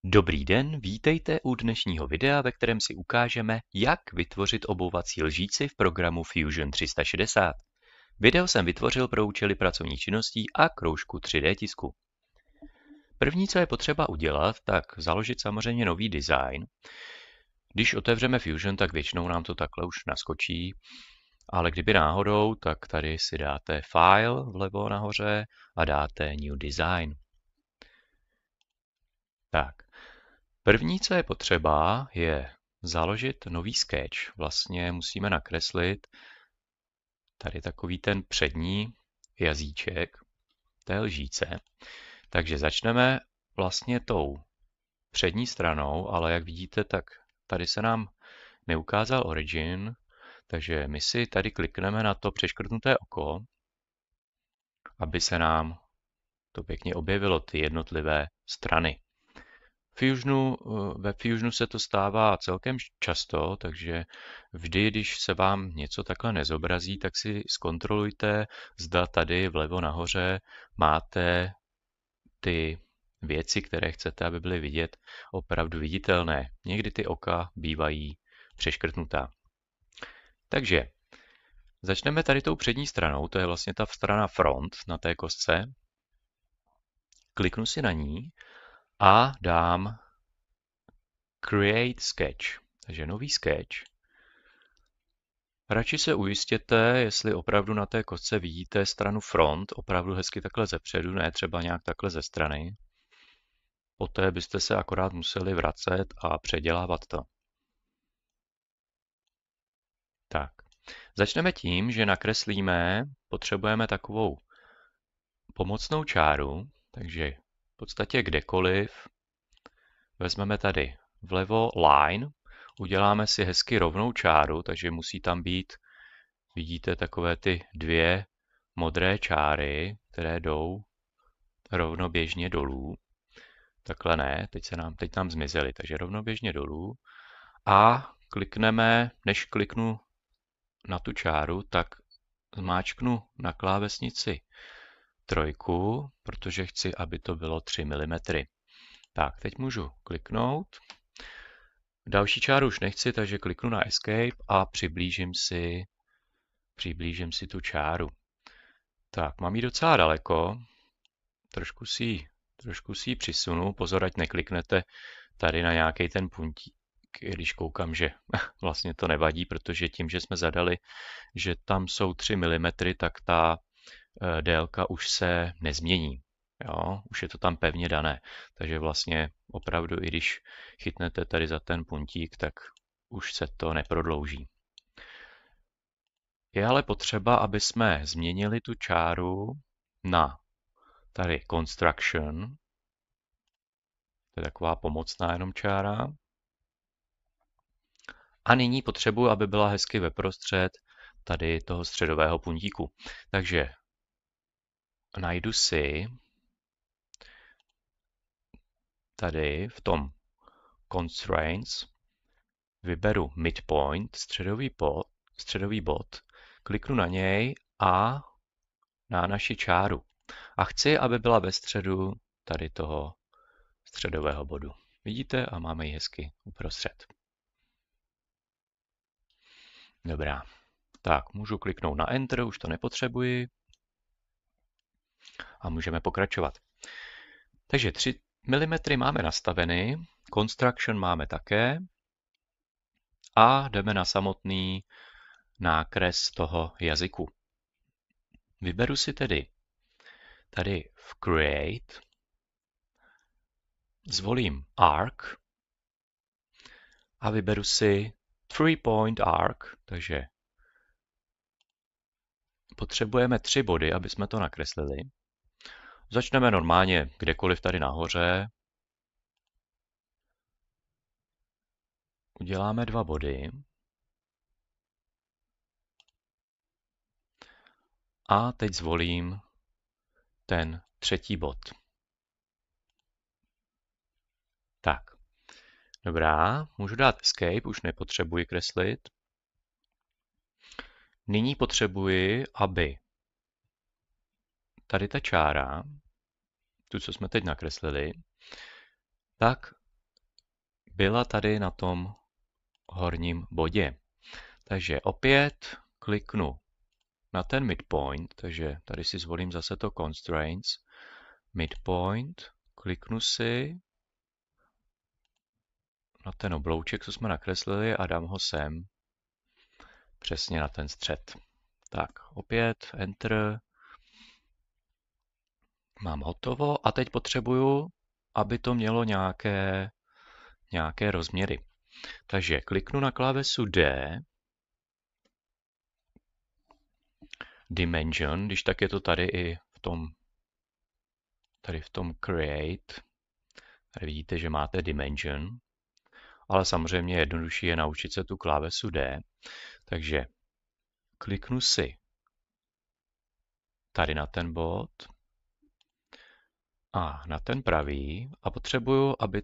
Dobrý den, vítejte u dnešního videa, ve kterém si ukážeme, jak vytvořit obouvací lžíci v programu Fusion 360. Video jsem vytvořil pro účely pracovních činností a kroužku 3D tisku. První, co je potřeba udělat, tak založit samozřejmě nový design. Když otevřeme Fusion, tak většinou nám to takhle už naskočí, ale kdyby náhodou, tak tady si dáte File vlevo nahoře a dáte New Design. Tak. První, co je potřeba, je založit nový sketch. Vlastně musíme nakreslit tady takový ten přední jazyček té lžíce. Takže začneme vlastně tou přední stranou, ale jak vidíte, tak tady se nám neukázal origin, takže my si tady klikneme na to přeškrtnuté oko, aby se nám to pěkně objevilo, ty jednotlivé strany. Ve Fusionu se to stává celkem často, takže vždy, když se vám něco takhle nezobrazí, tak si zkontrolujte, zda tady vlevo nahoře máte ty věci, které chcete, aby byly vidět, opravdu viditelné. Někdy ty oka bývají přeškrtnutá. Takže začneme tady tou přední stranou, to je vlastně ta strana front na té kostce. Kliknu si na ní a dám Create Sketch, takže nový sketch. Radši se ujistěte, jestli opravdu na té kostce vidíte stranu front, opravdu hezky takhle zepředu, ne třeba nějak takhle ze strany. Poté byste se akorát museli vracet a předělávat to. Tak, začneme tím, že nakreslíme, potřebujeme takovou pomocnou čáru, takže v podstatě kdekoliv vezmeme tady vlevo line, uděláme si hezky rovnou čáru, takže musí tam být, vidíte, takové ty dvě modré čáry, které jdou rovnoběžně dolů. Takhle ne, teď nám zmizely, takže rovnoběžně dolů. A klikneme, než kliknu na tu čáru, tak zmáčknu na klávesnici 3, protože chci, aby to bylo 3 mm. Tak, teď můžu kliknout. Další čáru už nechci, takže kliknu na Escape a přiblížím si tu čáru. Tak, mám ji docela daleko. Trošku si ji přisunu. Pozor, ať nekliknete tady na nějaký ten puntík, když koukám, že vlastně to nevadí, protože tím, že jsme zadali, že tam jsou 3 mm, tak ta délka už se nezmění. Jo, už je to tam pevně dané. Takže vlastně opravdu, i když chytnete tady za ten puntík, tak už se to neprodlouží. Je ale potřeba, aby jsme změnili tu čáru na tady Construction. To je taková pomocná jenom čára. A nyní potřebuji, aby byla hezky ve prostřed tady toho středového puntíku. Takže najdu si tady v tom Constraints, vyberu Midpoint, středový bod, kliknu na něj a na naši čáru. A chci, aby byla ve středu tady toho středového bodu. Vidíte? A máme ji hezky uprostřed. Dobrá. Tak, můžu kliknout na Enter, už to nepotřebuji. A můžeme pokračovat. Takže 3 mm máme nastaveny, Construction máme také. A jdeme na samotný nákres toho jazyku. Vyberu si tedy tady v Create, zvolím Arc a vyberu si 3-point arc, takže potřebujeme 3 body, aby jsme to nakreslili. Začneme normálně kdekoliv tady nahoře. Uděláme 2 body. A teď zvolím ten 3. bod. Tak. Dobrá, můžu dát Escape, už nepotřebuji kreslit. Nyní potřebuji, aby tady ta čára, tu, co jsme teď nakreslili, tak byla tady na tom horním bodě. Takže opět kliknu na ten midpoint, takže tady si zvolím zase to constraints, midpoint, kliknu si na ten oblouček, co jsme nakreslili a dám ho sem, přesně na ten střed. Tak, opět Enter, mám hotovo a teď potřebuju, aby to mělo nějaké rozměry. Takže kliknu na klávesu D, Dimension, když tak je to tady i v tom Create. Tady vidíte, že máte Dimension, ale samozřejmě jednodušší je naučit se tu klávesu D. Takže kliknu si tady na ten bod a na ten pravý a potřebuju, aby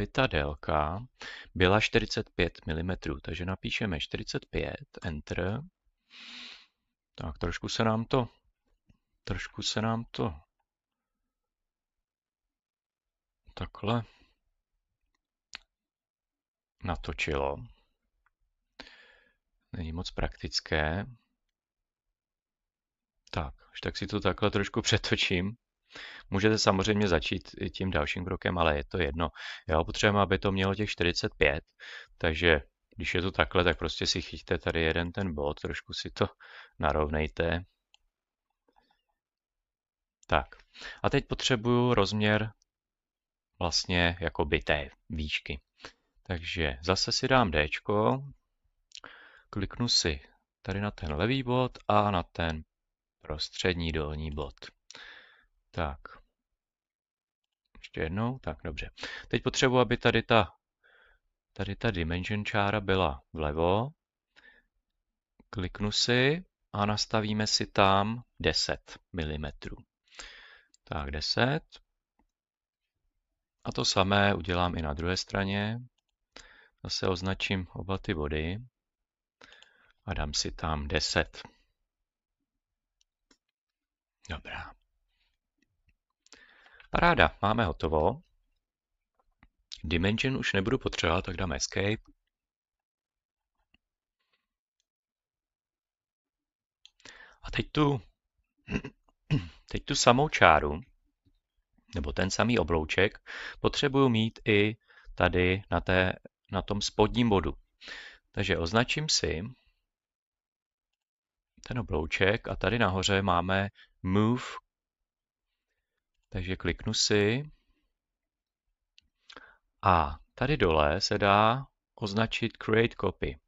ta délka byla 45 mm, takže napíšeme 45, Enter. Tak trošku se nám to takhle natočilo. Není moc praktické. Tak si to takhle trošku přetočím. Můžete samozřejmě začít i tím dalším krokem, ale je to jedno. Já potřebuji, aby to mělo těch 45, takže když je to takhle, tak prostě si chyťte tady jeden ten bod, trošku si to narovnejte. Tak, a teď potřebuju rozměr vlastně jakoby té výšky. Takže zase si dám D, kliknu si tady na ten levý bod a na ten prostřední dolní bod. Tak, ještě jednou, tak dobře. Teď potřebuji, aby tady ta dimension čára byla vlevo. Kliknu si a nastavíme si tam 10 mm. Tak 10. A to samé udělám i na druhé straně. Zase označím oba ty body a dám si tam 10. Dobrá. Paráda, máme hotovo. Dimension už nebudu potřebovat, tak dám Escape. A teď tu samou čáru, nebo ten samý oblouček, potřebuju mít i tady na tom spodním bodu. Takže označím si ten oblouček a tady nahoře máme Move. Takže kliknu si a tady dole se dá označit Create Copy.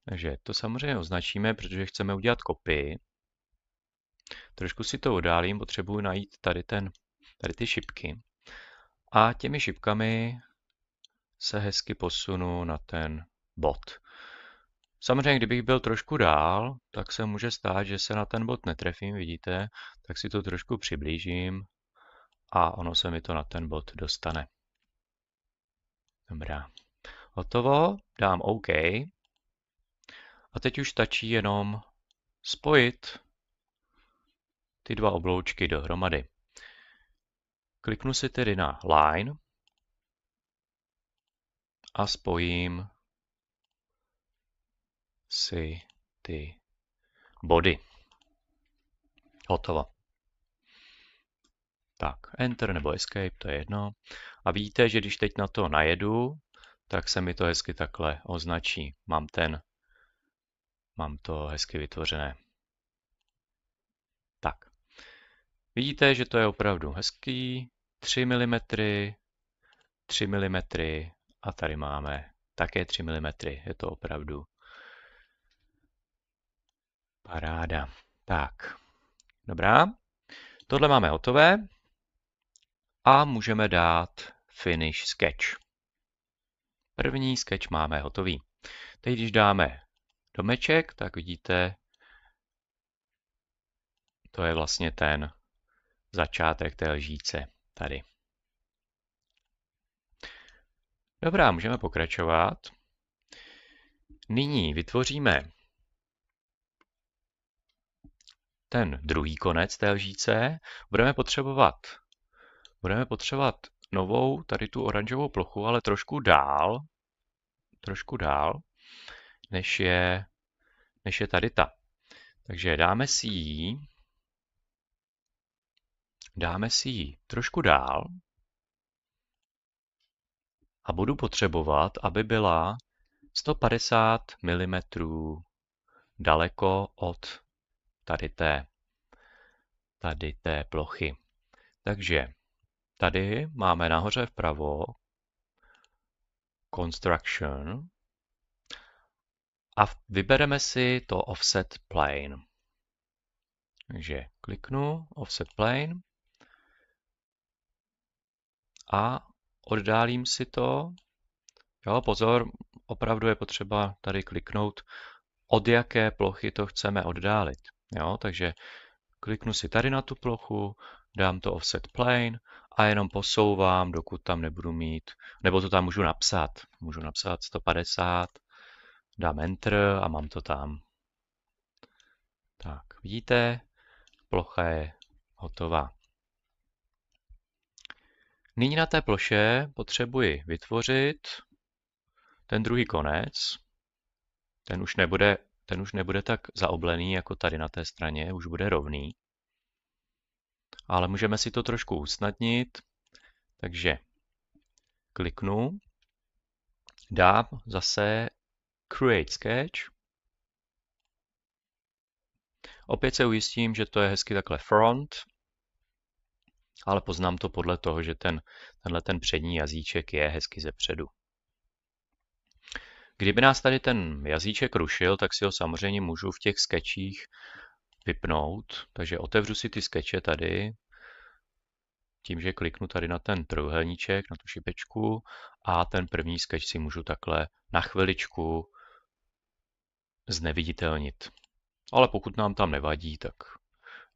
Takže to samozřejmě označíme, protože chceme udělat kopii. Trošku si to oddálím, potřebuji najít tady ty šipky. A těmi šipkami se hezky posunu na ten bod. Samozřejmě, kdybych byl trošku dál, tak se může stát, že se na ten bod netrefím, vidíte, tak si to trošku přiblížím a ono se mi to na ten bod dostane. Dobrá. Hotovo, dám OK. A teď už stačí jenom spojit ty dva obloučky dohromady. Kliknu si tedy na Line a spojím si ty body. Hotovo. Tak, Enter nebo Escape, to je jedno. A vidíte, že když teď na to najedu, tak se mi to hezky takhle označí. Mám to hezky vytvořené. Tak. Vidíte, že to je opravdu hezký. 3 mm, 3 mm a tady máme také 3 mm. Je to opravdu paráda. Tak, dobrá. Tohle máme hotové a můžeme dát Finish Sketch. První sketch máme hotový. Teď, když dáme domeček, tak vidíte, to je vlastně ten začátek té lžíce tady. Dobrá, můžeme pokračovat. Nyní vytvoříme ten druhý konec té lžíce. Budeme potřebovat novou, tady tu oranžovou plochu, ale trošku dál, než je tady ta. Takže dáme si ji trošku dál a budu potřebovat, aby byla 150 mm daleko od tady té plochy. Takže tady máme nahoře vpravo Construction a vybereme si to Offset Plane. Takže kliknu Offset Plane a oddálím si to. Jo, pozor, opravdu je potřeba tady kliknout, od jaké plochy to chceme oddálit. Jo, takže kliknu si tady na tu plochu, dám to Offset Plane a jenom posouvám, dokud tam nebudu mít, nebo to tam můžu napsat. Můžu napsat 150, dám Enter a mám to tam. Tak, vidíte, plocha je hotová. Nyní na té ploše potřebuji vytvořit ten druhý konec. Ten už nebude tak zaoblený jako tady na té straně, už bude rovný. Ale můžeme si to trošku usnadnit, takže kliknu, dám zase Create Sketch. Opět se ujistím, že to je hezky takhle front, ale poznám to podle toho, že tenhle přední jazyček je hezky zepředu. Kdyby nás tady ten jazyček rušil, tak si ho samozřejmě můžu v těch sketchích vypnout. Takže otevřu si ty skeče tady, tím, že kliknu tady na ten trojúhelníček, na tu šipečku a ten první sketch si můžu takhle na chviličku zneviditelnit. Ale pokud nám tam nevadí, tak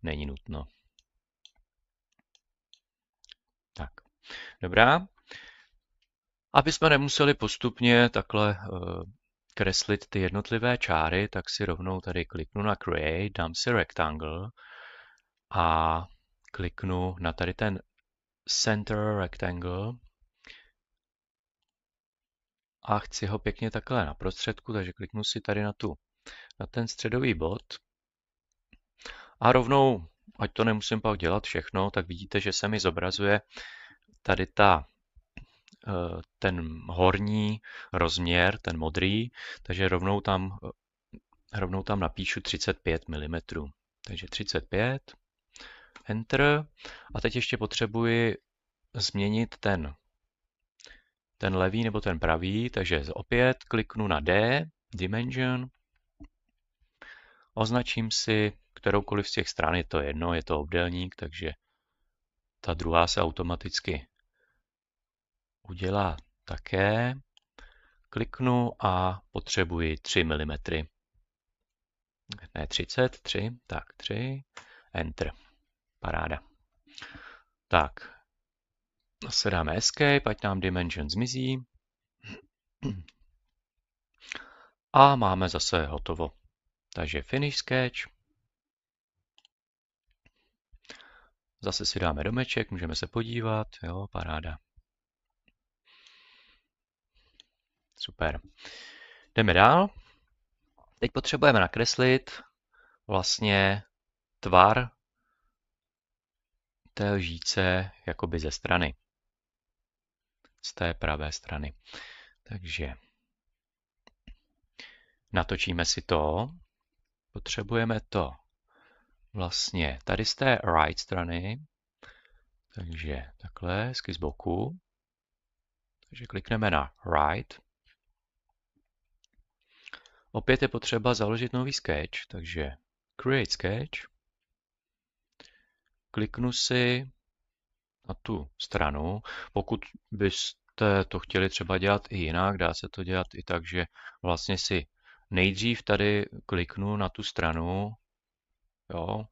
není nutno. Tak, dobrá. Aby jsme nemuseli postupně takhle kreslit ty jednotlivé čáry, tak si rovnou tady kliknu na Create, dám si Rectangle a kliknu na tady ten Center Rectangle a chci ho pěkně takhle na prostředku, takže kliknu si tady na ten středový bod a rovnou, ať to nemusím pak dělat všechno, tak vidíte, že se mi zobrazuje tady ten horní rozměr, ten modrý, takže rovnou tam napíšu 35 mm. Takže 35, Enter. A teď ještě potřebuji změnit ten levý nebo ten pravý, takže opět kliknu na D, Dimension, označím si kteroukoliv z těch stran, je to jedno, je to obdélník, takže ta druhá se automaticky udělá také. Kliknu a potřebuji 3 mm. Ne 33, tak 3, Enter. Paráda. Tak, zase dáme Escape, ať nám Dimension zmizí. A máme zase hotovo. Takže Finish Sketch. Zase si dáme domeček, můžeme se podívat. Jo, paráda. Super. Jdeme dál. Teď potřebujeme nakreslit vlastně tvar té lžíce jakoby ze strany. Z té pravé strany. Takže natočíme si to. Potřebujeme to vlastně tady z té right strany. Takže takhle, hezky z boku. Takže klikneme na right. Opět je potřeba založit nový sketch, takže Create Sketch. Kliknu si na tu stranu. Pokud byste to chtěli třeba dělat i jinak, dá se to dělat i tak, že vlastně si nejdřív tady kliknu na tu stranu. Jo,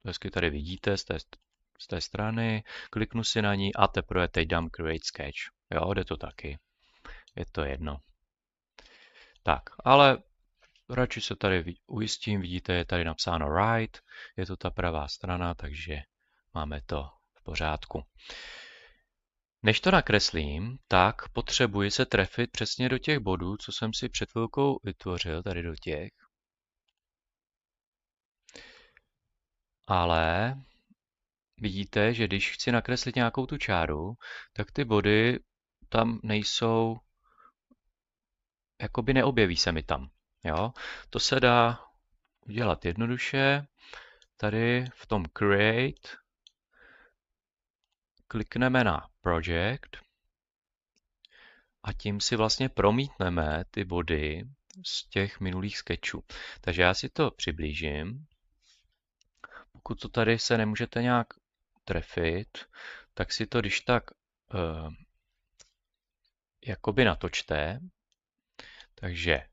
hezky tady vidíte z té strany. Kliknu si na ní a teprve teď dám Create Sketch. Jo, jde to taky. Je to jedno. Tak, ale radši se tady ujistím, vidíte, je tady napsáno right, je to ta pravá strana, takže máme to v pořádku. Než to nakreslím, tak potřebuji se trefit přesně do těch bodů, co jsem si před chvilkou vytvořil, tady do těch. Ale vidíte, že když chci nakreslit nějakou tu čáru, tak ty body tam nejsou, jakoby neobjeví se mi tam. Jo? To se dá udělat jednoduše. Tady v tom Create klikneme na Project a tím si vlastně promítneme ty body z těch minulých sketchů. Takže já si to přiblížím. Pokud to tady se nemůžete nějak trefit, tak si to když tak jakoby natočte. Takže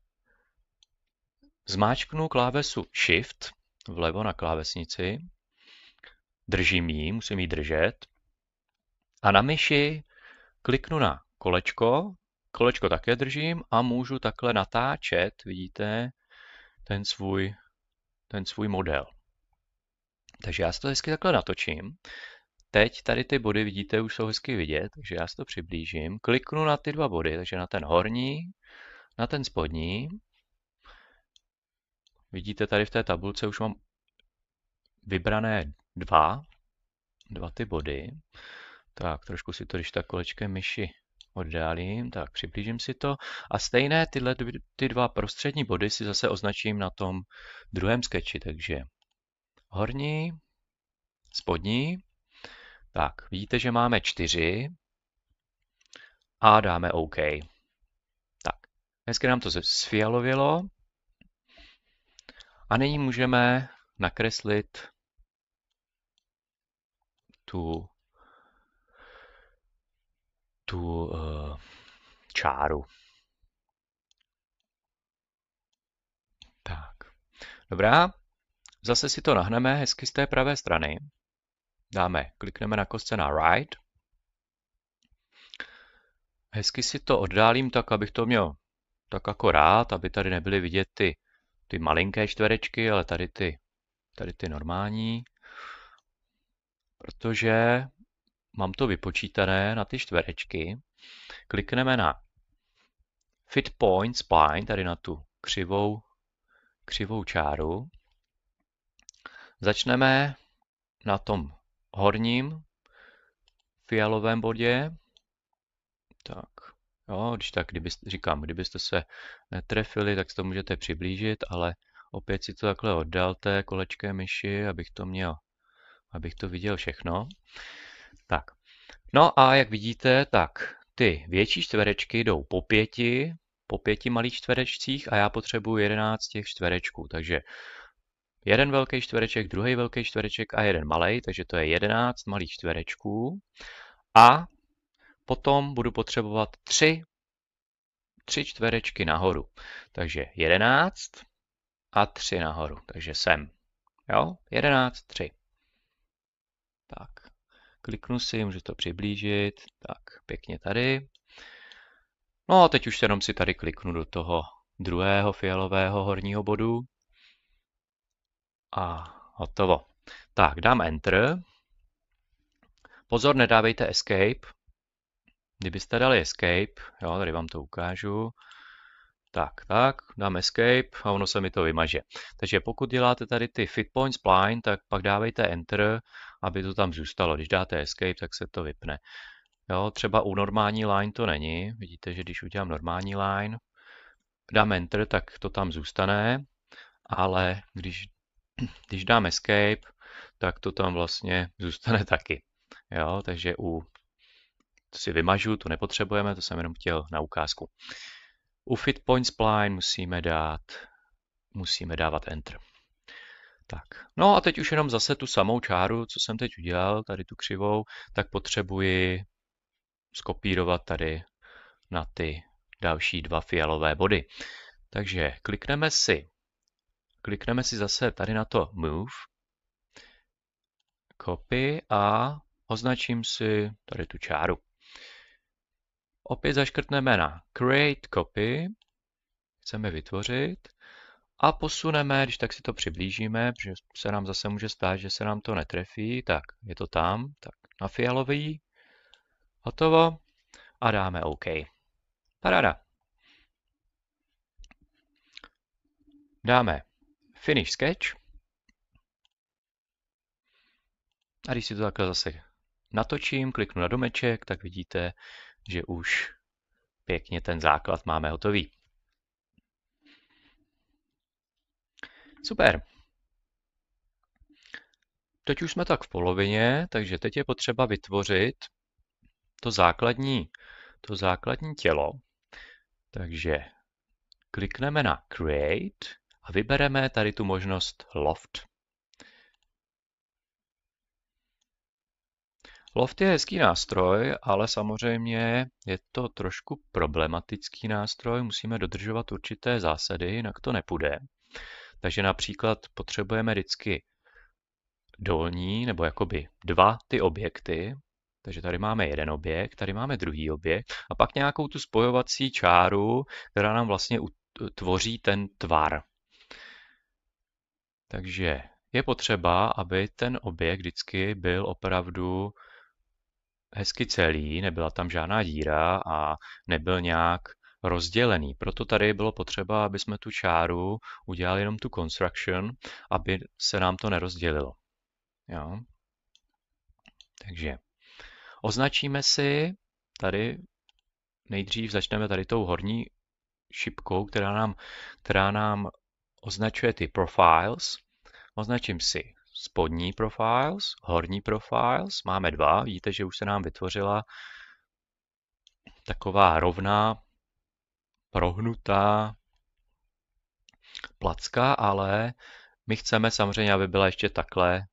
zmáčknu klávesu Shift vlevo na klávesnici, držím ji, musím ji držet a na myši kliknu na kolečko, kolečko také držím a můžu takhle natáčet, vidíte, ten svůj model. Takže já si to hezky takhle natočím. Teď tady ty body, vidíte, už jsou hezky vidět, takže já si to přiblížím. Kliknu na ty dva body, takže na ten horní, na ten spodní. Vidíte, tady v té tabulce už mám vybrané dva ty body. Tak, trošku si to, když tak kolečkem myši oddálím, tak přiblížím si to. A stejné ty dva prostřední body si zase označím na tom druhém sketchi, takže horní, spodní. Tak, vidíte, že máme 4 a dáme OK. Tak, hezky nám to sfialovělo. A nyní můžeme nakreslit tu čáru. Tak, dobrá. Zase si to nahneme hezky z té pravé strany. Klikneme na kostce na Right. Hezky si to oddálím tak, abych to měl tak akorát, aby tady nebyly vidět ty malinké čtverečky, ale tady ty normální. Protože mám to vypočítané na ty čtverečky. Klikneme na Fit Point Spline, tady na tu křivou čáru. Začneme na tom horním fialovém bodě. Tak, jo, kdybyste se netrefili, tak si to můžete přiblížit, ale opět si to takhle oddalte kolečkem myši, abych to viděl všechno. Tak, no a jak vidíte, tak ty větší čtverečky jdou po pěti malých čtverečcích a já potřebuji 11 těch čtverečků, takže jeden velký čtvereček, druhý velký čtvereček a jeden malý, takže to je 11 malých čtverečků. A potom budu potřebovat 3 čtverečky nahoru. Takže 11 a 3 nahoru. Takže sem. Jo? 11, 3. Tak. Kliknu si, můžu to přiblížit. Tak, pěkně tady. No a teď už jenom si tady kliknu do toho druhého fialového horního bodu. A hotovo. Tak, dám Enter. Pozor, nedávejte Escape. Kdybyste dali Escape, jo, tady vám to ukážu. Tak, dám Escape a ono se mi to vymaže. Takže pokud děláte tady ty Fit Point Spline, tak pak dávejte Enter, aby to tam zůstalo. Když dáte Escape, tak se to vypne. Jo, třeba u normální line to není. Vidíte, že když udělám normální line, dám Enter, tak to tam zůstane, ale když dám Escape, tak to tam vlastně zůstane taky. Jo, takže to si vymažu, to nepotřebujeme, to jsem jenom chtěl na ukázku. U Fit Point Spline musíme dávat Enter. Tak, no a teď už jenom zase tu samou čáru, co jsem teď udělal, tady tu křivou, tak potřebuji skopírovat tady na ty další dva fialové body. Takže klikneme si zase tady na to Move, Copy a označím si tady tu čáru. Opět zaškrtneme na Create Copy, chceme vytvořit a posuneme, když tak si to přiblížíme, protože se nám zase může stát, že se nám to netrefí, tak je to tam, tak na fialový Hotovo a dáme OK. Paráda. Dáme Finish Sketch. A když si to takhle zase natočím, kliknu na domeček, tak vidíte, že už pěkně ten základ máme hotový. Super. Teď už jsme tak v polovině, takže teď je potřeba vytvořit to základní tělo. Takže klikneme na Create a vybereme tady tu možnost Loft. Loft je hezký nástroj, ale samozřejmě je to trošku problematický nástroj. Musíme dodržovat určité zásady, jinak to nepůjde. Takže například potřebujeme vždycky dolní, nebo jakoby dva ty objekty. Takže tady máme jeden objekt, tady máme druhý objekt a pak nějakou tu spojovací čáru, která nám vlastně tvoří ten tvar. Takže je potřeba, aby ten objekt vždycky byl opravdu hezky celý, nebyla tam žádná díra a nebyl nějak rozdělený. Proto tady bylo potřeba, aby jsme tu čáru udělali jenom tu construction, aby se nám to nerozdělilo. Jo? Takže označíme si tady, nejdřív začneme tady tou horní šipkou, která nám označuje ty profiles. Označím si spodní profiles, horní profiles, máme dva, vidíte, že už se nám vytvořila taková rovná, prohnutá placka, ale my chceme samozřejmě, aby byla ještě takhle,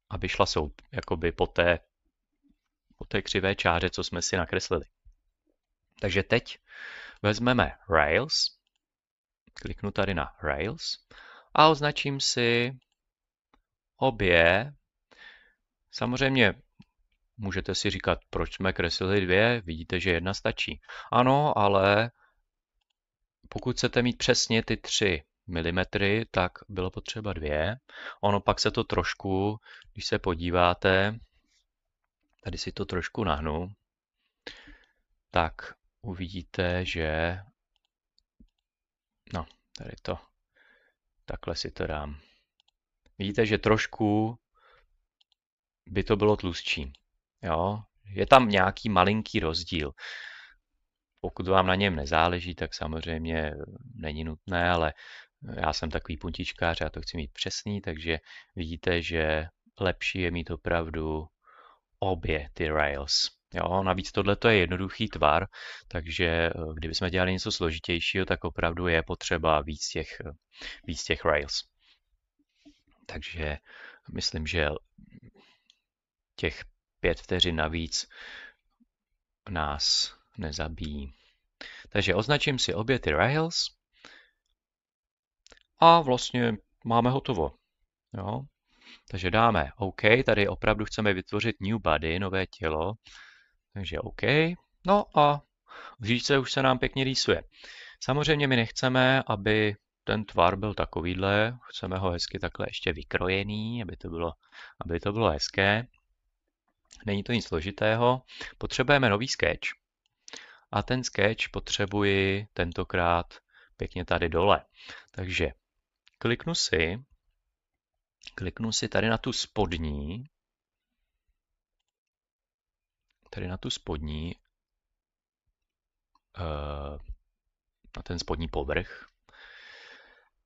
aby šla jakoby po té křivé čáře, co jsme si nakreslili. Takže teď vezmeme Rails, kliknu tady na Rails a označím si obě. Samozřejmě můžete si říkat, proč jsme kreslili dvě, vidíte, že jedna stačí. Ano, ale pokud chcete mít přesně ty 3 mm, tak bylo potřeba dvě. Ono pak se to trošku, když se podíváte, tady si to trošku nahnu, tak uvidíte, že no, tady to, takhle si to dám. Vidíte, že trošku by to bylo tlustší. Jo? Je tam nějaký malinký rozdíl. Pokud vám na něm nezáleží, tak samozřejmě není nutné, ale já jsem takový puntičkář, já to chci mít přesný, takže vidíte, že lepší je mít opravdu obě ty rails. Jo, navíc tohle je jednoduchý tvar, takže kdybychom dělali něco složitějšího, tak opravdu je potřeba víc těch rails. Takže myslím, že těch 5 vteřin navíc nás nezabíjí. Takže označím si obě ty rails a vlastně máme hotovo. Jo? Takže dáme OK, tady opravdu chceme vytvořit new body, nové tělo. Takže OK. No a v říčce už se nám pěkně rýsuje. Samozřejmě my nechceme, aby ten tvar byl takovýhle, chceme ho hezky takhle ještě vykrojený, aby to bylo hezké. Není to nic složitého. Potřebujeme nový sketch. A ten sketch potřebuji tentokrát pěkně tady dole. Takže kliknu si tady na tu spodní, na ten spodní povrch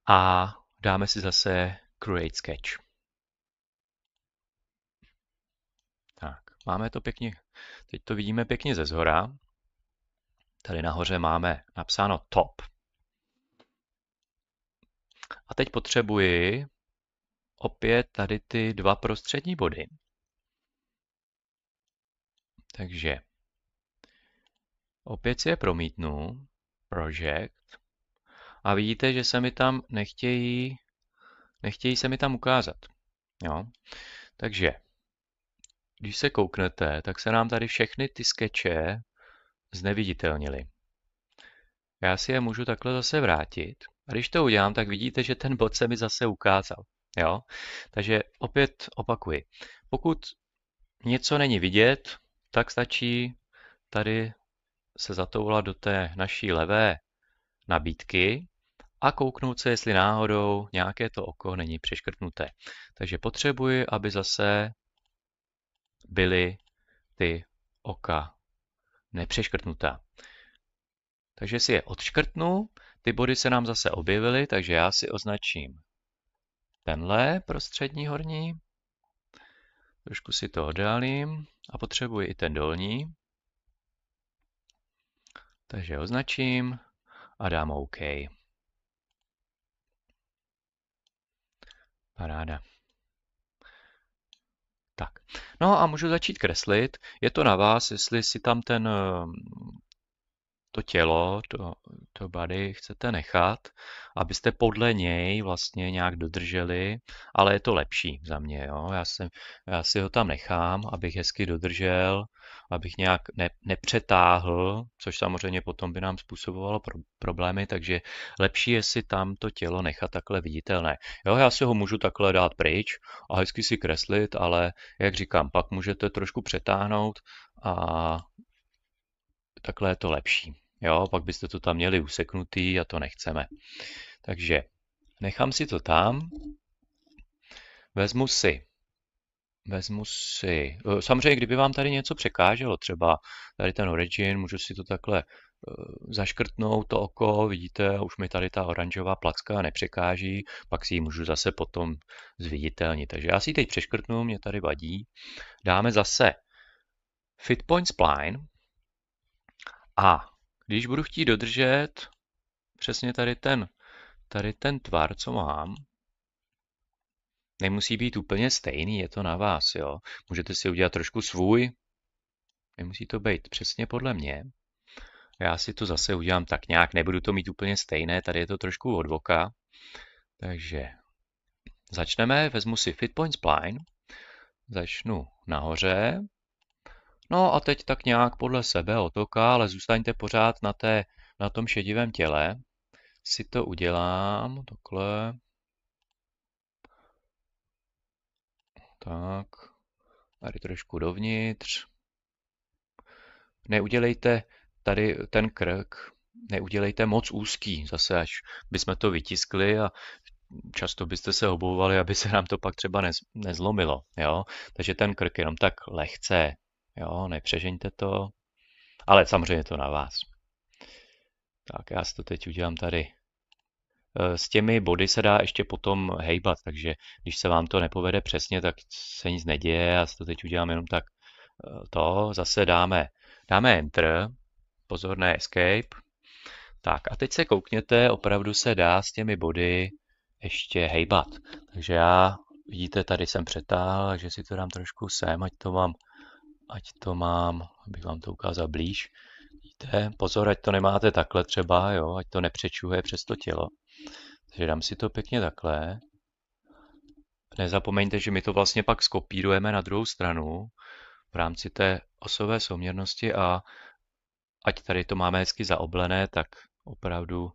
a dáme si zase Create Sketch. Tak, máme to pěkně, teď to vidíme pěkně ze zhora. Tady nahoře máme napsáno Top. A teď potřebuji opět tady ty dva prostřední body. Takže opět si je promítnu, Project, a vidíte, že se mi tam nechtějí se mi tam ukázat. Jo? Takže když se kouknete, tak se nám tady všechny ty skeče zneviditelnily. Já si je můžu takhle zase vrátit. A když to udělám, tak vidíte, že ten bod se mi zase ukázal. Jo? Takže opět opakuji. Pokud něco není vidět, tak stačí tady se zatoulat do té naší levé nabídky a kouknout se, jestli náhodou nějaké to oko není přeškrtnuté. Takže potřebuji, aby zase byly ty oka nepřeškrtnutá. Takže si je odškrtnu, ty body se nám zase objevily, takže já si označím tenhle prostřední horní, trošku si to oddálím a potřebuji i ten dolní. Takže označím a dám OK. Paráda. Tak. No a můžu začít kreslit. Je to na vás, jestli si tam to tělo, to body chcete nechat, abyste podle něj vlastně nějak dodrželi, ale je to lepší za mě. Jo? Já si ho tam nechám, abych hezky dodržel, abych nějak nepřetáhl, což samozřejmě potom by nám způsobovalo problémy, takže lepší je si tam to tělo nechat takhle viditelné. Jo, já si ho můžu takhle dát pryč a hezky si kreslit, ale jak říkám, pak můžete trošku přetáhnout a takhle je to lepší. Jo, pak byste to tam měli useknutý a to nechceme. Takže nechám si to tam. Vezmu si, samozřejmě, kdyby vám tady něco překáželo, třeba tady ten origin, můžu si to takhle zaškrtnout to oko, vidíte, už mi tady ta oranžová placka nepřekáží, pak si ji můžu zase potom zviditelnit. Takže já si ji teď přeškrtnu, mě tady vadí. Dáme zase Fit Point Spline a když budu chtít dodržet přesně tady ten tvar, co mám, nemusí být úplně stejný, je to na vás, jo. Můžete si udělat trošku svůj, nemusí to být přesně podle mě. Já si to zase udělám tak nějak, nebudu to mít úplně stejné, tady je to trošku od voka. Takže začneme, vezmu si Fit Point Spline, začnu nahoře, no a teď tak nějak podle sebe otoka, ale zůstaňte pořád na tom šedivém těle. Si to udělám, takhle. Tak, tady trošku dovnitř. Neudělejte tady ten krk, neudělejte moc úzký, zase až bychom to vytiskli a často byste se obávali, aby se nám to pak třeba nezlomilo, jo. Takže ten krk jenom tak lehce, jo, nepřežeňte to, ale samozřejmě to na vás. Tak já si to teď udělám tady. S těmi body se dá ještě potom hejbat, takže když se vám to nepovede přesně, tak se nic neděje. Já si to teď udělám jenom tak zase dáme Enter, pozor, ne Escape. Tak a teď se koukněte, opravdu se dá s těmi body ještě hejbat. Takže vidíte, tady jsem přetáhl, takže si to dám trošku sem, ať to mám, abych vám to ukázal blíž. Vidíte, pozor, ať to nemáte takhle třeba, jo, ať to nepřečuhuje přes to tělo. Takže dám si to pěkně takhle. Nezapomeňte, že my to vlastně pak skopírujeme na druhou stranu v rámci té osové souměrnosti a ať tady to máme hezky zaoblené, tak opravdu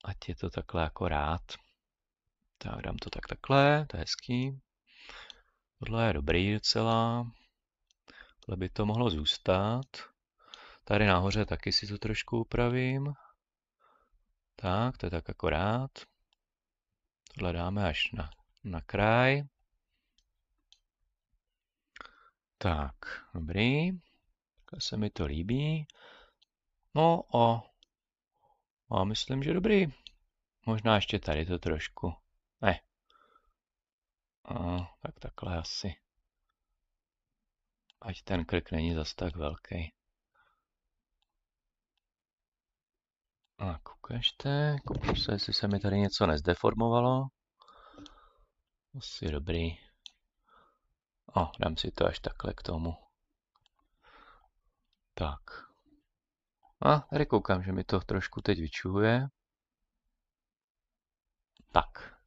ať je to takhle akorát. Tak dám to takhle, to je hezký. Tohle je dobrý docela. Tohle by to mohlo zůstat. Tady nahoře taky si to trošku upravím. Tak, to je tak akorát. Tohle dáme až na kraj. Tak, dobrý. Takhle se mi to líbí. No a myslím, že dobrý. Možná ještě tady to trošku. Ne. Tak takhle asi. Ať ten krk není zas tak velký. Tak, ukažte. Kouknu se, jestli se mi tady něco nezdeformovalo. Asi dobrý. Dám si to až takhle k tomu. Tak. A tady koukám, že mi to trošku teď vyčuhuje. Tak.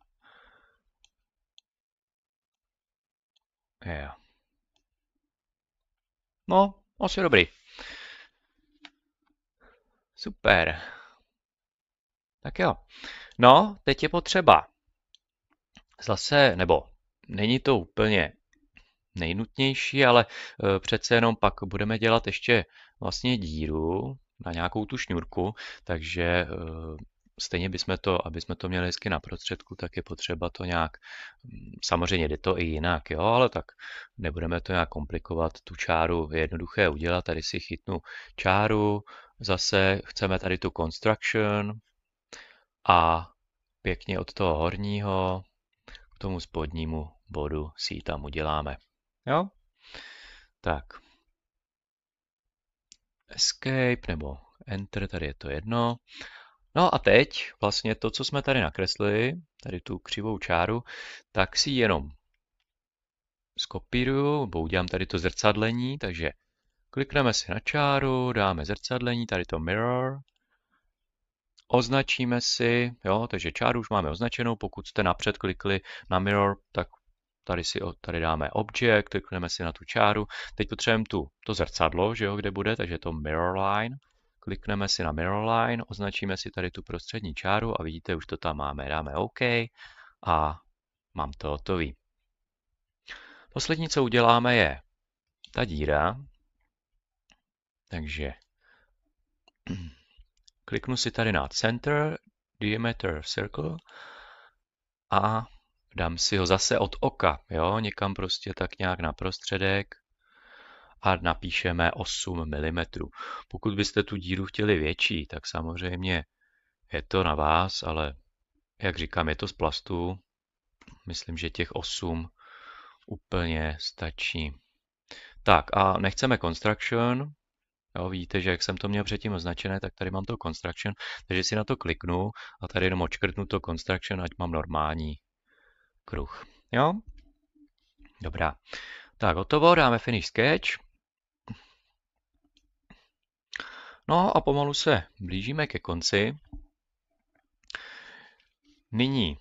Jo. No, asi dobrý. Super. Tak jo. No, teď je potřeba zase, nebo není to úplně nejnutnější, ale přece jenom pak budeme dělat ještě vlastně díru na nějakou tu šňůrku, takže stejně aby jsme to měli hezky na prostředku, tak je potřeba to nějak, samozřejmě jde to i jinak, jo, ale tak nebudeme to nějak komplikovat, tu čáru je jednoduché udělat, tady si chytnu čáru, zase chceme tady tu construction a pěkně od toho horního k tomu spodnímu bodu si ji tam uděláme. Jo? Tak. Escape nebo Enter, tady je to jedno. No a teď vlastně to, co jsme tady nakreslili, tady tu křivou čáru, tak si jenom skopíruju, nebo udělám tady to zrcadlení, takže klikneme si na čáru, dáme zrcadlení, tady to mirror, označíme si, jo, takže čáru už máme označenou, pokud jste napřed klikli na mirror, tak tady dáme object, klikneme si na tu čáru, teď potřebujeme to zrcadlo, že jo, kde bude, takže to mirror line, klikneme si na mirror line, označíme si tady tu prostřední čáru a vidíte, už to tam máme, dáme OK a mám to hotový. Poslední, co uděláme, je ta díra, takže kliknu si tady na Center, Diameter Circle a dám si ho zase od oka, jo, někam prostě tak nějak na prostředek a napíšeme 8 mm. Pokud byste tu díru chtěli větší, tak samozřejmě je to na vás, ale jak říkám, je to z plastu. Myslím, že těch 8 úplně stačí. Tak a nechceme construction. Jo, vidíte, že jak jsem to měl předtím označené, tak tady mám to construction, takže si na to kliknu a tady jenom odškrtnu to construction, ať mám normální kruh. Jo? Dobrá. Tak, hotovo, dáme finish sketch. No a pomalu se blížíme ke konci. Nyní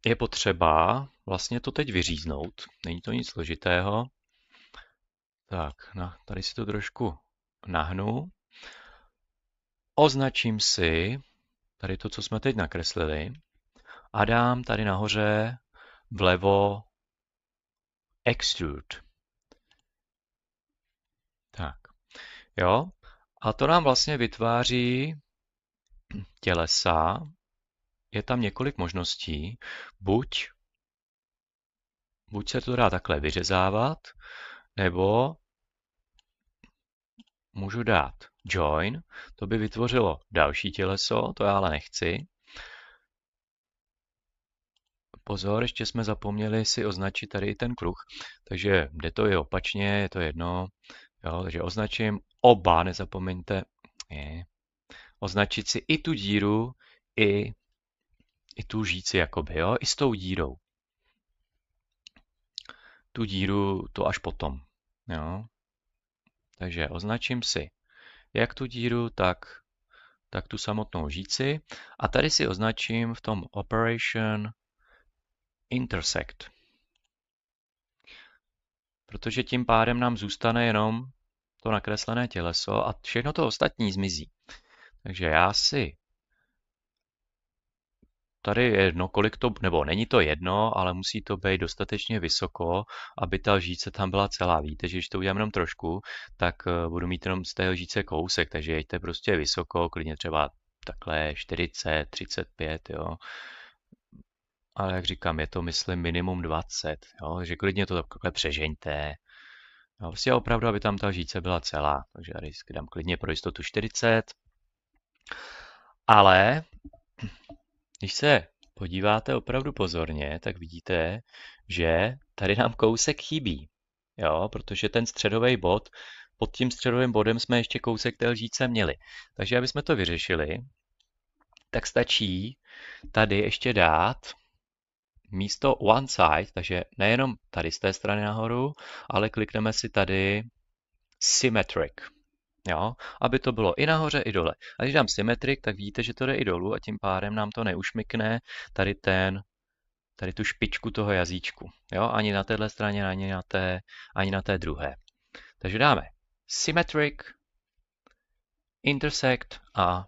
je potřeba vlastně to teď vyříznout. Není to nic složitého. Tak, tady si to trošku nahnu. Označím si tady to, co jsme teď nakreslili a dám tady nahoře vlevo extrude. Tak, jo. A to nám vlastně vytváří tělesa. Je tam několik možností. Buď se to dá takhle vyřezávat, nebo můžu dát join, to by vytvořilo další těleso, to já ale nechci. Pozor, ještě jsme zapomněli si označit tady i ten kruh, takže jde to i opačně, je to jedno. Jo, takže označím oba, nezapomeňte, označit si i tu díru, i tu žíci, jakoby, jo, i s tou dírou. Tu díru to až potom, jo. Takže označím si jak tu díru, tak tu samotnou žíci. A tady si označím v tom Operation Intersect. Protože tím pádem nám zůstane jenom to nakreslené těleso a všechno to ostatní zmizí. Takže já si tady je jedno, kolik to, nebo není to jedno, ale musí to být dostatečně vysoko, aby ta lžíce tam byla celá. Víte, že když to udělám jenom trošku, tak budu mít jenom z té lžíce kousek, takže jeďte prostě vysoko, klidně třeba takhle 40, 35, jo. Ale jak říkám, je to, myslím, minimum 20, jo, takže klidně to takhle přežeňte. Jo, prostě opravdu, aby tam ta lžíce byla celá, takže tady dám klidně pro jistotu 40. Ale když se podíváte opravdu pozorně, tak vidíte, že tady nám kousek chybí, jo, protože ten středový bod, pod tím středovým bodem jsme ještě kousek té lžíce měli. Takže aby jsme to vyřešili, tak stačí tady ještě dát místo one side, takže nejenom tady z té strany nahoru, ale klikneme si tady symmetric, jo, aby to bylo i nahoře, i dole. A když dám symmetric, tak vidíte, že to jde i dolů a tím pádem nám to neušmykne tady tu špičku toho jazyčku. Jo, ani na téhle straně, ani na té druhé. Takže dáme symmetric, intersect a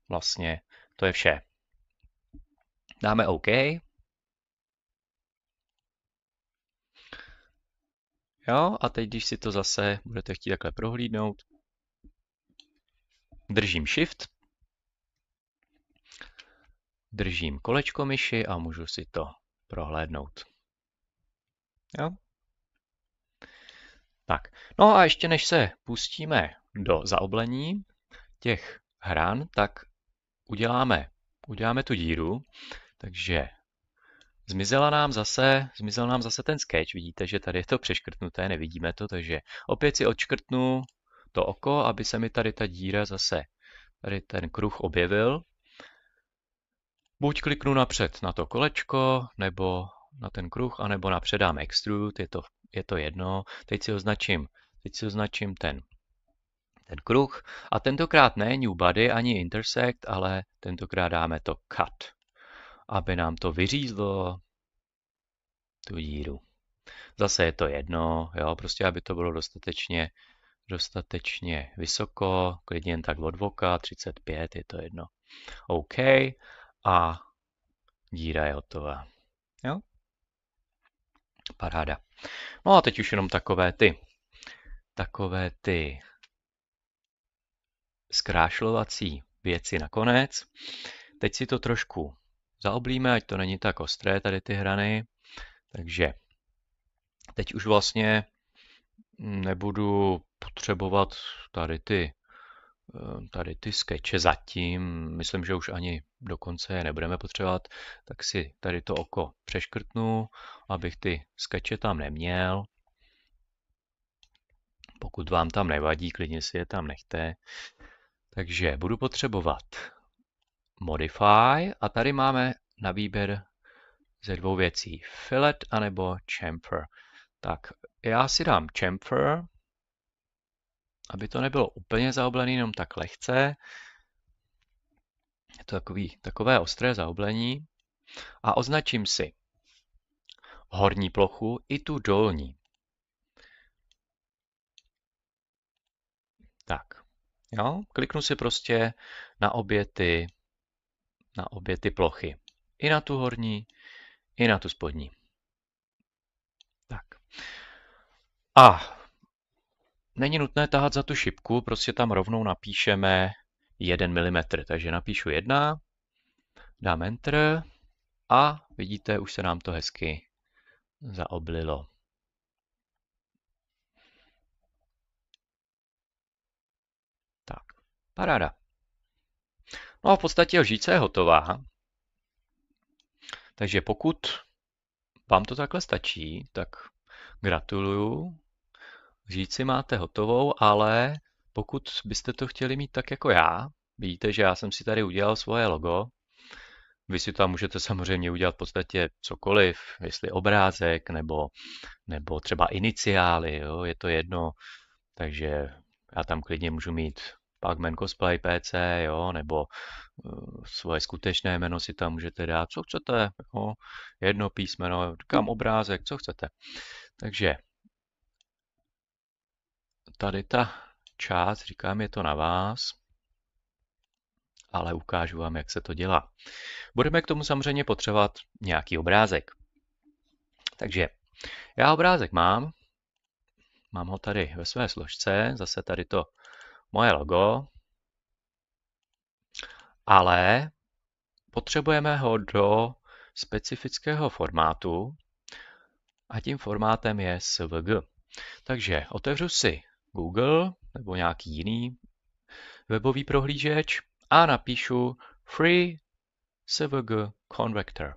vlastně to je vše. Dáme OK. Jo, a teď, když si to zase budete chtít takhle prohlídnout, držím Shift, držím kolečko myši a můžu si to prohlédnout. Jo? Tak, no a ještě než se pustíme do zaoblení těch hran, tak uděláme tu díru, takže zmizel nám zase ten sketch, vidíte, že tady je to přeškrtnuté, nevidíme to, takže opět si odškrtnu to oko, aby se mi tady ta díra zase, tady ten kruh objevil. Buď kliknu napřed na to kolečko, nebo na ten kruh, anebo napřed dám extrude, je to jedno. Teď si označím ten kruh a tentokrát ne new body ani intersect, ale tentokrát dáme to cut, aby nám to vyřízlo tu díru. Zase je to jedno, jo, prostě aby to bylo dostatečně vysoko, klidně jen tak od voka, 35, je to jedno. OK a díra je hotová. Jo? Paráda. No a teď už jenom takové ty zkrášlovací věci nakonec. Teď si to trošku zaoblíme, ať to není tak ostré, tady ty hrany. Takže teď už vlastně nebudu potřebovat tady ty skeče zatím. Myslím, že už ani dokonce je nebudeme potřebovat, tak si tady to oko přeškrtnu, abych ty skeče tam neměl. Pokud vám tam nevadí, klidně si je tam nechte. Takže budu potřebovat Modify a tady máme na výběr ze dvou věcí. Fillet anebo Chamfer. Tak já si dám Chamfer, aby to nebylo úplně zaoblený, jenom tak lehce. Je to takové ostré zaoblení. A označím si horní plochu i tu dolní. Tak, jo, kliknu si prostě na obě ty plochy. I na tu horní, i na tu spodní. Tak. A není nutné tahat za tu šipku, prostě tam rovnou napíšeme 1 mm. Takže napíšu 1, dám Enter a vidíte, už se nám to hezky zaoblilo. Tak, paráda. No a v podstatě lžíce je hotová. Takže pokud vám to takhle stačí, tak gratuluju. Lžíci máte hotovou, ale pokud byste to chtěli mít tak jako já, vidíte, že já jsem si tady udělal svoje logo. Vy si tam můžete samozřejmě udělat v podstatě cokoliv, jestli obrázek nebo třeba iniciály, jo, je to jedno. Takže já tam klidně můžu mít Pacman Cosplay PC, jo, nebo svoje skutečné jméno si tam můžete dát, co chcete, jo, jedno písmeno, říkám obrázek, co chcete. Takže tady ta část, říkám, je to na vás, ale ukážu vám, jak se to dělá. Budeme k tomu samozřejmě potřebovat nějaký obrázek. Takže já obrázek mám ho tady ve své složce, zase tady to moje logo, ale potřebujeme ho do specifického formátu a tím formátem je SVG. Takže otevřu si Google nebo nějaký jiný webový prohlížeč a napíšu Free SVG Converter.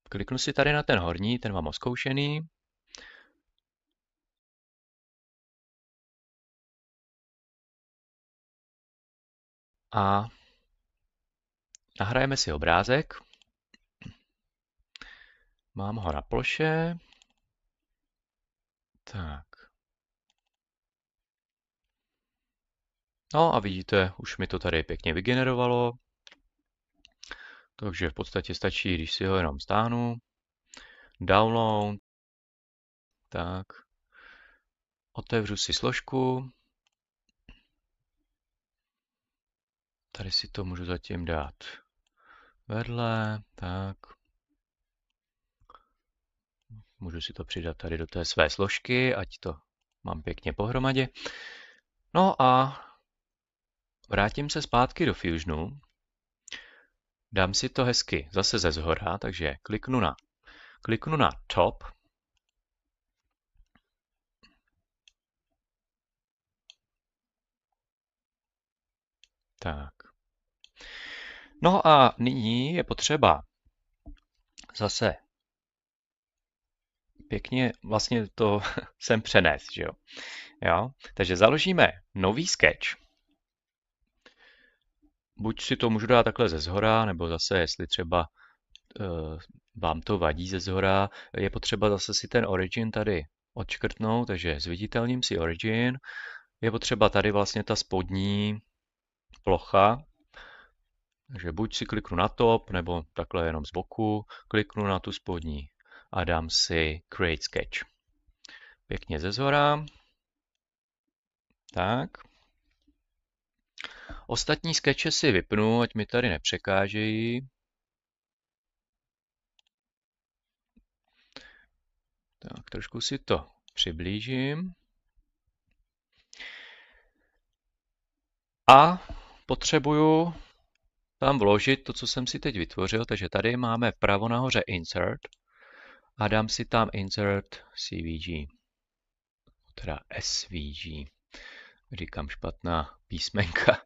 Kliknu si tady na ten horní, ten mám oskoušený. A nahrajeme si obrázek. Mám ho na ploše. Tak. No a vidíte, už mi to tady pěkně vygenerovalo. Takže v podstatě stačí, když si ho jenom stáhnu. Download. Tak. Otevřu si složku. Tady si to můžu zatím dát vedle. Tak. Můžu si to přidat tady do té své složky, ať to mám pěkně pohromadě. No a vrátím se zpátky do Fusionu. Dám si to hezky zase ze zhora, takže kliknu na Top. Tak. No a nyní je potřeba zase pěkně vlastně to sem přenést, že jo? Jo? Takže založíme nový sketch. Buď si to můžu dát takhle ze zhora, nebo zase, jestli třeba vám to vadí ze zhora, je potřeba zase si ten origin tady odškrtnout, takže zviditelním si origin. Je potřeba tady vlastně ta spodní plocha, takže buď si kliknu na top, nebo takhle jenom z boku, kliknu na tu spodní a dám si Create Sketch. Pěkně ze zhora. Tak. Ostatní sketche si vypnu, ať mi tady nepřekážejí. Tak, trošku si to přiblížím. A potřebuju tam vložit to, co jsem si teď vytvořil, takže tady máme vpravo nahoře Insert a dám si tam Insert CVG, teda SVG. Říkám špatná písmenka.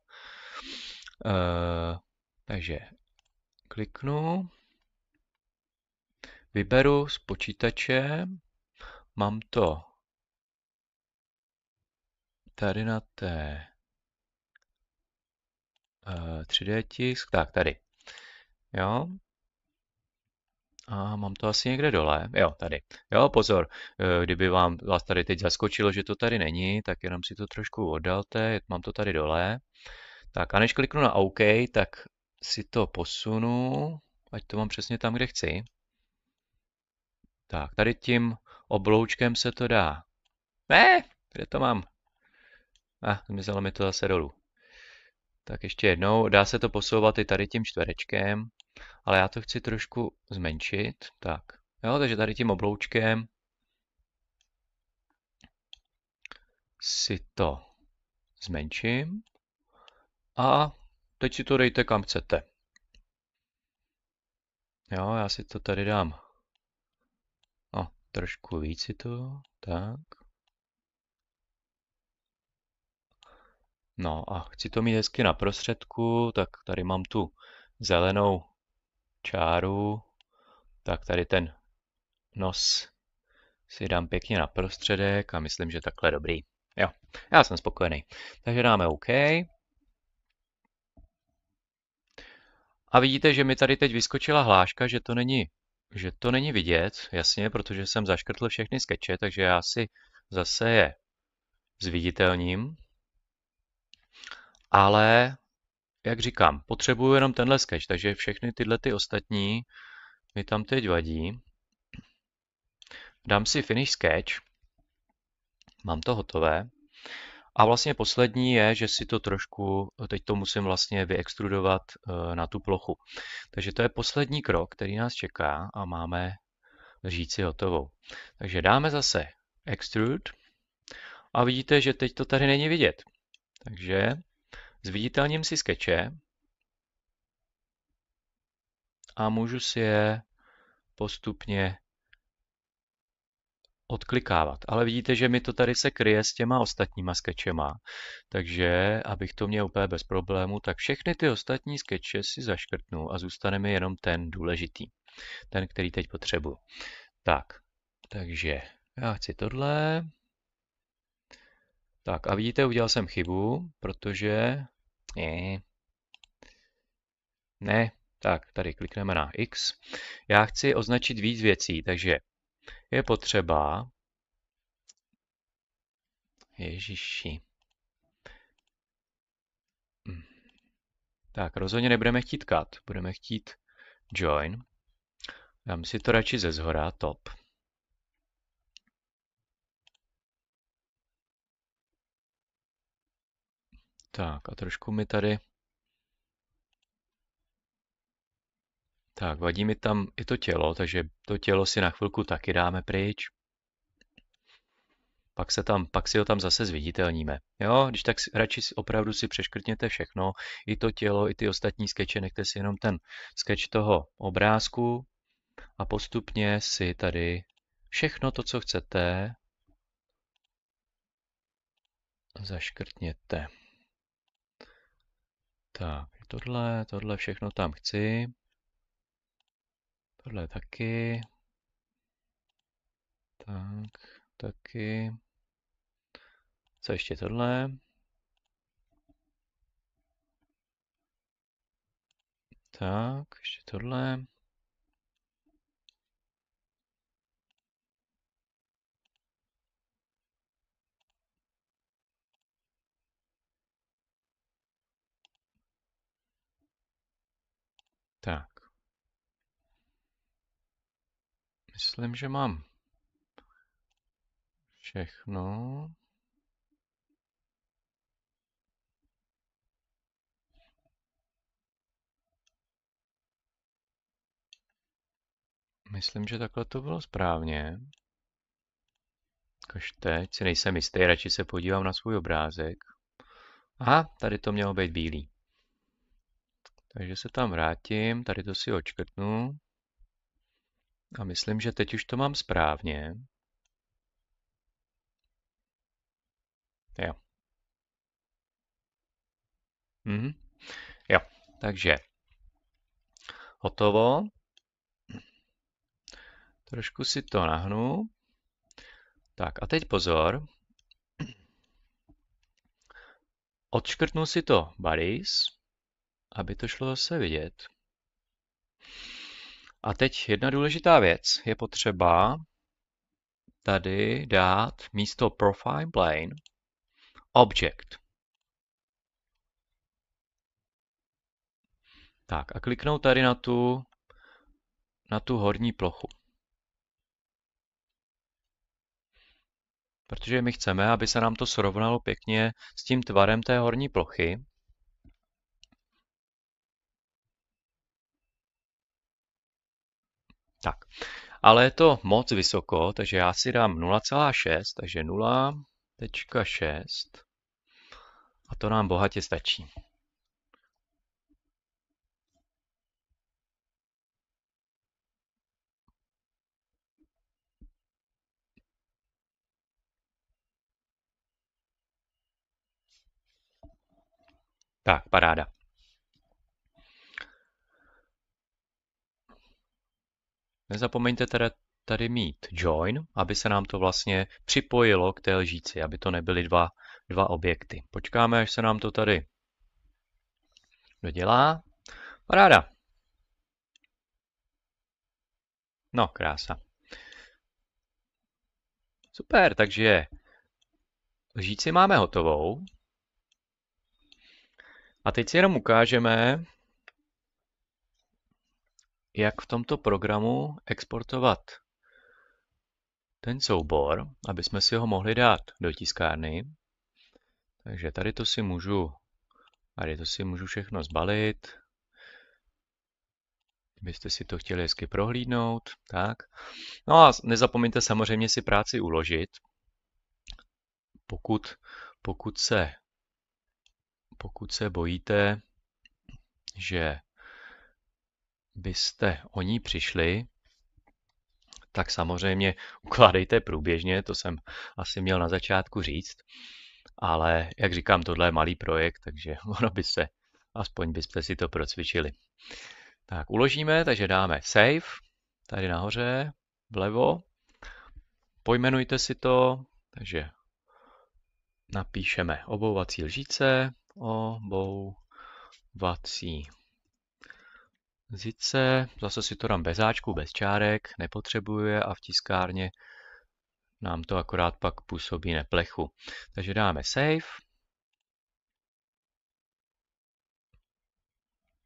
Takže kliknu, vyberu z počítače, mám to tady na té 3D tisk, tak tady, jo, a mám to asi někde dole, jo, tady, jo, pozor, kdyby vás tady teď zaskočilo, že to tady není, tak jenom si to trošku oddalte, mám to tady dole, tak a než kliknu na OK, tak si to posunu, ať to mám přesně tam, kde chci. Tak, tady tím obloučkem se to dá. Ne, kde to mám? Zmizelo mi to zase dolů. Tak ještě jednou, dá se to posouvat i tady tím čtverečkem, ale já to chci trošku zmenšit. Tak, jo, takže tady tím obloučkem si to zmenším a teď si to dejte kam chcete. Jo, já si to tady dám trošku víc si to, tak. No a chci to mít hezky na prostředku, tak tady mám tu zelenou čáru, tak tady ten nos si dám pěkně na prostředek a myslím, že takhle dobrý. Jo, já jsem spokojený. Takže dáme OK. A vidíte, že mi tady teď vyskočila hláška, že to není vidět, jasně, protože jsem zaškrtl všechny skeče, takže já si zase je zviditelním. Ale, jak říkám, potřebuju jenom tenhle sketch, takže všechny tyhle ty ostatní mi tam teď vadí. Dám si Finish Sketch. Mám to hotové. A vlastně poslední je, že si to trošku, teď to musím vlastně vyextrudovat na tu plochu. Takže to je poslední krok, který nás čeká a máme říci hotovou. Takže dáme zase Extrude a vidíte, že teď to tady není vidět. Takže zviditelním si skeče a můžu si je postupně odklikávat. Ale vidíte, že mi to tady se kryje s těma ostatníma skečema. Takže, abych to měl úplně bez problému, tak všechny ty ostatní skeče si zaškrtnu a zůstane mi jenom ten důležitý. Ten, který teď potřebuji. Tak, takže já chci tohle. Tak a vidíte, udělal jsem chybu, protože... Ne, tak tady klikneme na X. Já chci označit víc věcí, takže je potřeba... Ježiši. Tak, rozhodně nebudeme chtít cut, budeme chtít join. Dám si to radši ze zhora, top. Tak a trošku mi tady... Tak, vadí mi tam i to tělo, takže to tělo si na chvilku taky dáme pryč. Pak si ho tam zase zviditelníme. Jo, když tak radši opravdu si přeškrtněte všechno, i to tělo, i ty ostatní skeče, nechte si jenom ten sketch toho obrázku a postupně si tady všechno to, co chcete, zaškrtněte. Tak, tohle všechno tam chci. Tohle taky. Tak, taky. Co ještě tohle? Tak, ještě tohle. Tak. Myslím, že mám všechno. Myslím, že takhle to bylo správně. Až teď si nejsem jistý, radši se podívám na svůj obrázek. Aha, tady to mělo být bílý. Takže se tam vrátím, tady to si odškrtnu. A myslím, že teď už to mám správně. Jo. Jo, takže hotovo. Trošku si to nahnu. Tak a teď pozor. Odškrtnu si to bodies, aby to šlo zase vidět. A teď jedna důležitá věc. Je potřeba tady dát místo profile plane object. Tak a kliknout tady na tu horní plochu. Protože my chceme, aby se nám to srovnalo pěkně s tím tvarem té horní plochy. Tak, ale je to moc vysoko, takže já si dám 0,6, takže 0,6 a to nám bohatě stačí. Tak, paráda. Nezapomeňte teda tady mít join, aby se nám to vlastně připojilo k té lžíci, aby to nebyly dva objekty. Počkáme, až se nám to tady dodělá. Paráda. No, krása. Super, takže lžíci máme hotovou. A teď si jenom ukážeme, jak v tomto programu exportovat ten soubor, aby jsme si ho mohli dát do tiskárny. Takže tady to si můžu všechno zbalit. Kdybyste si to chtěli hezky prohlídnout. Tak. No a nezapomeňte samozřejmě si práci uložit. Pokud se bojíte, že byste o ní přišli, tak samozřejmě ukládejte průběžně, to jsem asi měl na začátku říct. Ale jak říkám, tohle je malý projekt, takže ono by se, aspoň byste si to procvičili. Tak, uložíme, takže dáme save, tady nahoře, vlevo. Pojmenujte si to, takže napíšeme obouvací lžíce, obouvací lžíce, zase si to dám bez áčku, bez čárek, nepotřebuje a v tiskárně nám to akorát pak působí neplechu. Takže dáme save.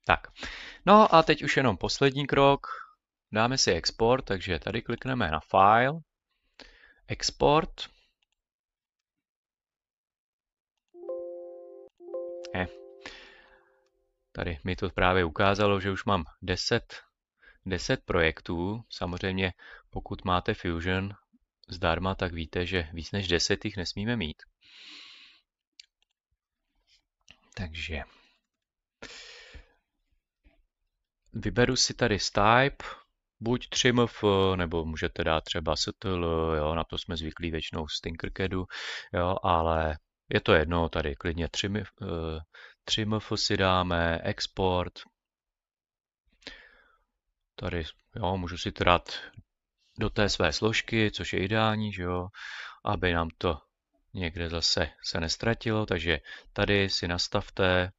Tak, no a teď už jenom poslední krok. Dáme si export, takže tady klikneme na File, Export. Tady mi to právě ukázalo, že už mám 10 10 projektů. Samozřejmě, pokud máte Fusion zdarma, tak víte, že víc než 10 jich nesmíme mít. Takže vyberu si tady z type, buď 3mf, nebo můžete dát třeba stl, jo, na to jsme zvyklí většinou z Tinkercadu, jo, ale je to jedno, tady klidně 3mf si dáme, export, tady, jo, můžu si to dát do té své složky, což je ideální, že jo, aby nám to někde zase se nestratilo, takže tady si nastavte,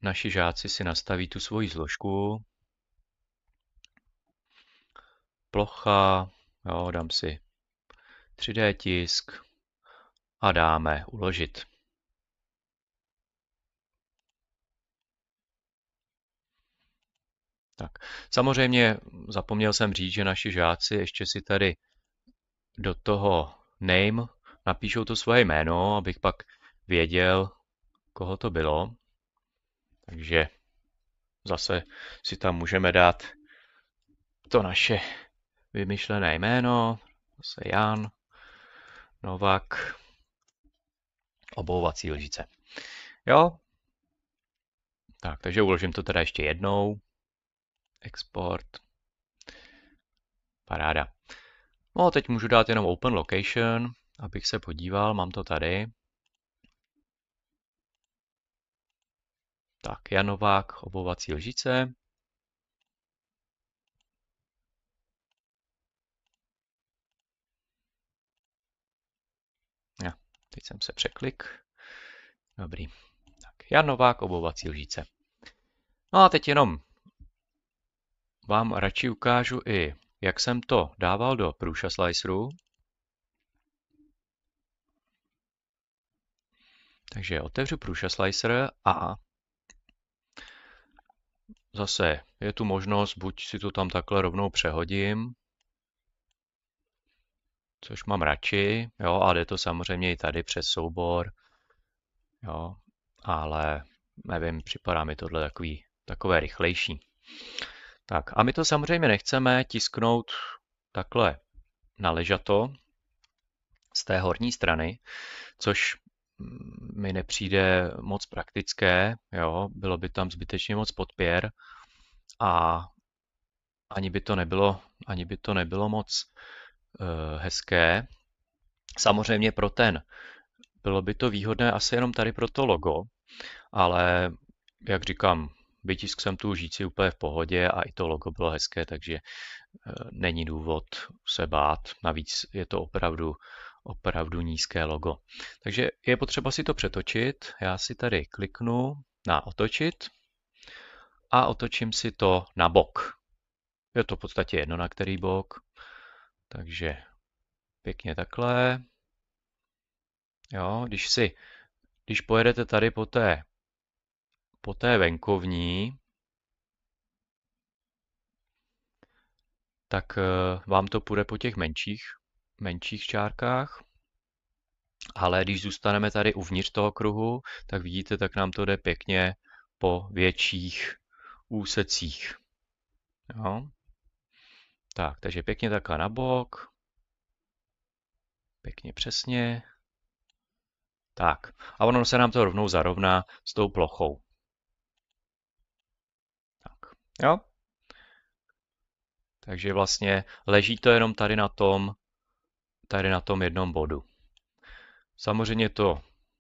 naši žáci si nastaví tu svoji složku, plocha, jo, dám si 3D tisk a dáme uložit. Tak. Samozřejmě zapomněl jsem říct, že naši žáci ještě si tady do toho name napíšou to svoje jméno, abych pak věděl, koho to bylo. Takže zase si tam můžeme dát to naše vymyšlené jméno, zase Jan, Novak, obouvací lžice. Jo? Tak, takže uložím to teda ještě jednou. Export. Paráda. No, teď můžu dát jenom open location, abych se podíval, mám to tady. Tak, Jan Novák, obouvací lžice. Ja, teď jsem se překlik. Dobrý. Tak, Jan Novák, obouvací lžice. No a teď jenom vám radši ukážu i, jak jsem to dával do Prusa Sliceru. Takže otevřu Prusa Slicer a zase je tu možnost, buď si to tam takhle rovnou přehodím, což mám radši, jo, a jde to samozřejmě i tady přes soubor, jo, ale nevím, připadá mi tohle takové rychlejší. Tak a my to samozřejmě nechceme tisknout takhle naležato z té horní strany, což mi nepřijde moc praktické, jo, bylo by tam zbytečně moc podpěr a ani by to nebylo moc hezké. Samozřejmě bylo by to výhodné asi jenom tady pro to logo, ale jak říkám, vytisk jsem tu lžíci úplně v pohodě a i to logo bylo hezké, takže není důvod se bát. Navíc je to opravdu nízké logo. Takže je potřeba si to přetočit. Já si tady kliknu na otočit a otočím si to na bok. Je to v podstatě jedno, na který bok. Takže pěkně takhle. Jo, když pojedete tady po té venkovní, tak vám to půjde po těch menších čárkách, ale když zůstaneme tady uvnitř toho kruhu, tak vidíte, tak nám to jde pěkně po větších úsecích. Jo? Tak, takže pěkně takhle na bok, pěkně přesně. Tak, a ono se nám to rovnou zarovná s tou plochou. Tak, jo? Takže vlastně leží to jenom tady na tom jednom bodu. Samozřejmě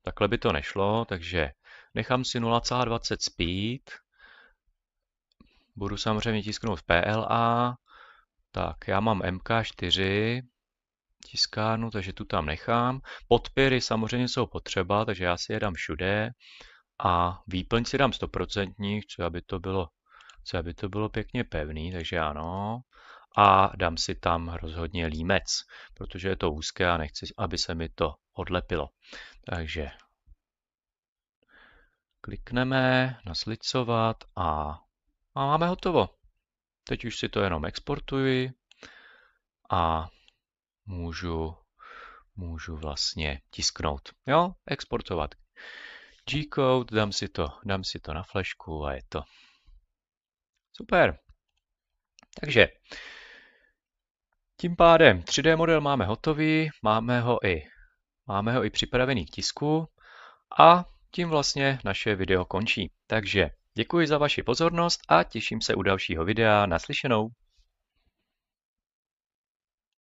takhle by to nešlo, takže nechám si 0,20 speed. Budu samozřejmě tisknout v PLA. Tak, já mám MK4 tiskárnu, takže tu tam nechám. Podpěry samozřejmě jsou potřeba, takže já si je dám všude. A výplň si dám 100%, co aby to bylo pěkně pevný, takže ano. A dám si tam rozhodně límec, protože je to úzké a nechci, aby se mi to odlepilo. Takže klikneme na slicovat a máme hotovo. Teď už si to jenom exportuji a můžu vlastně tisknout. Jo, exportovat G-code, dám si to na flešku a je to super. Takže tím pádem 3D model máme hotový, máme ho i připravený k tisku a tím vlastně naše video končí. Takže děkuji za vaši pozornost a těším se u dalšího videa. Naslyšenou.